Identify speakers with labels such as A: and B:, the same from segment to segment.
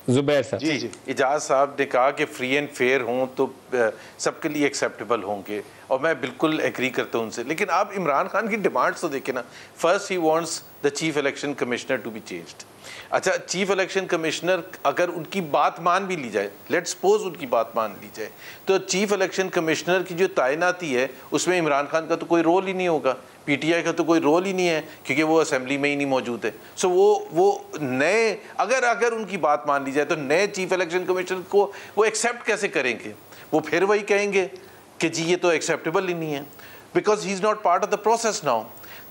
A: जुबैर साहब।
B: जी, इजाज साहब ने कहा कि फ्री एंड फेयर हों तो सबके लिए एक्सेप्टेबल होंगे, और मैं बिल्कुल एग्री करता हूँ उनसे। लेकिन आप इमरान खान की डिमांड्स तो देखें ना। First he wants the chief election commissioner to be changed. अच्छा, चीफ इलेक्शन कमिश्नर अगर उनकी बात मान भी ली जाए, लेट्स सपोज उनकी बात मान ली जाए, तो चीफ इलेक्शन कमिश्नर की जो तैनाती है उसमें इमरान खान का तो कोई रोल ही नहीं होगा, पीटीआई का तो कोई रोल ही नहीं है, क्योंकि वो असेंबली में ही नहीं मौजूद है। सो वो नए अगर उनकी बात मान ली जाए तो नए चीफ इलेक्शन कमिश्नर को वो एक्सेप्ट कैसे करेंगे? वो फिर वही कहेंगे कि जी ये तो एक्सेप्टेबल ही नहीं है, because he is not part of the process now.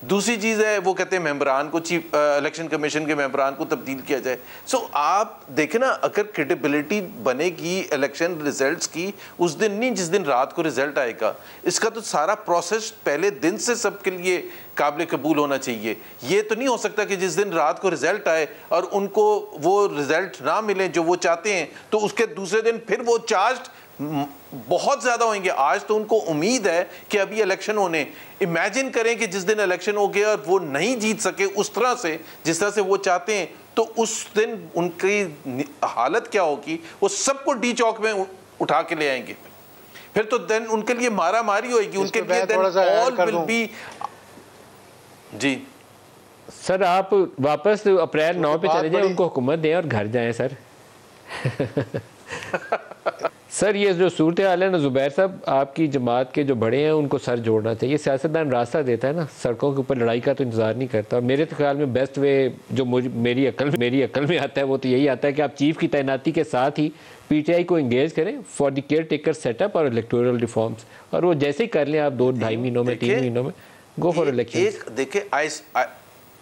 B: दूसरी चीज़ है, वो कहते हैं मेंबरान को, चीफ इलेक्शन कमीशन के मेंबरान को तब्दील किया जाए। सो आप देखें ना, अगर क्रेडिबिलिटी बनेगी इलेक्शन रिजल्ट्स की उस दिन नहीं जिस दिन रात को रिजल्ट आएगा। इसका तो सारा प्रोसेस पहले दिन से सबके लिए काबिल कबूल होना चाहिए। ये तो नहीं हो सकता कि जिस दिन रात को रिजल्ट आए और उनको वो रिजल्ट ना मिले जो वो चाहते हैं, तो उसके दूसरे दिन फिर वो चार्ज बहुत ज़्यादा होंगे। आज तो उनको उम्मीद है कि अभी इलेक्शन होने, इमेजिन करें कि जिस दिन इलेक्शन हो गया और वो नहीं जीत सके उस तरह से जिस तरह से वो चाहते हैं, तो उस दिन उनकी हालत क्या होगी? वो सबको डी चौक में उठा के ले आएंगे। फिर तो देन उनके लिए मारा मारी होगी, उनके लिए देन ऑल विल बी। जी
A: सर, आप वापस अप्रैल 9 पे चले जाएं, उनको हुकूमत दें और घर जाएं सर। सर, ये जो सूरत हाल है ना जुबैर साहब, आपकी जमात के जो बड़े हैं उनको सर जोड़ना चाहिए। सियासतदान रास्ता देता है ना, सड़कों के ऊपर लड़ाई का तो इंतजार नहीं करता। और मेरे तो ख्याल में बेस्ट वे जो मेरी अकल में आता है वो तो यही आता है कि आप चीफ की तैनाती के साथ ही पीटीआई को इंगेज करें for the care taker setup और इलेक्टोरल रिफॉर्म्स, और वो जैसे ही कर लें आप 2-2.5 महीनों में 3 महीनों में गो फॉर इलेक्शन।
B: देखिए,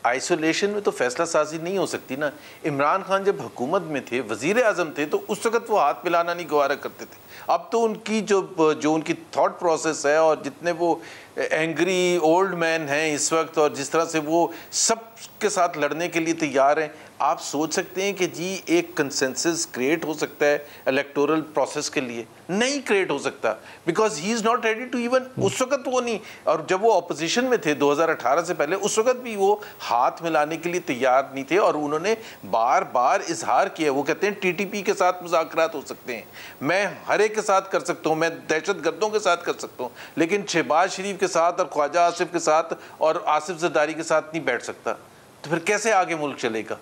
B: आइसोलेशन में तो फैसला साजी नहीं हो सकती ना। इमरान खान जब हुकूमत में थे, वजीर आजम थे, तो उस वक्त वो हाथ मिलाना नहीं गवारा करते थे। अब तो उनकी जो उनकी थॉट प्रोसेस है और जितने वो एंग्री ओल्ड मैन हैं इस वक्त, और जिस तरह से वो सब के साथ लड़ने के लिए तैयार हैं, आप सोच सकते हैं कि जी एक कंसेंसस क्रिएट हो सकता है इलेक्टोरल प्रोसेस के लिए? नहीं क्रिएट हो सकता, because he is not ready to even. उस वक्त वो नहीं, और जब वो अपोजिशन में थे 2018 से पहले, उस वक्त भी वो हाथ मिलाने के लिए तैयार नहीं थे। और उन्होंने बार बार इजहार किया, वो कहते हैं टीटीपी के साथ मुज़ाकरात हो सकते हैं, मैं हर एक के साथ कर सकता हूँ, मैं दहशत गर्दों के साथ कर सकता हूँ, लेकिन शहबाज शरीफ के साथ और ख्वाजा आसिफ के साथ और आसिफ जरदारी के साथ नहीं बैठ सकता। तो फिर कैसे आगे मुल्क चलेगा?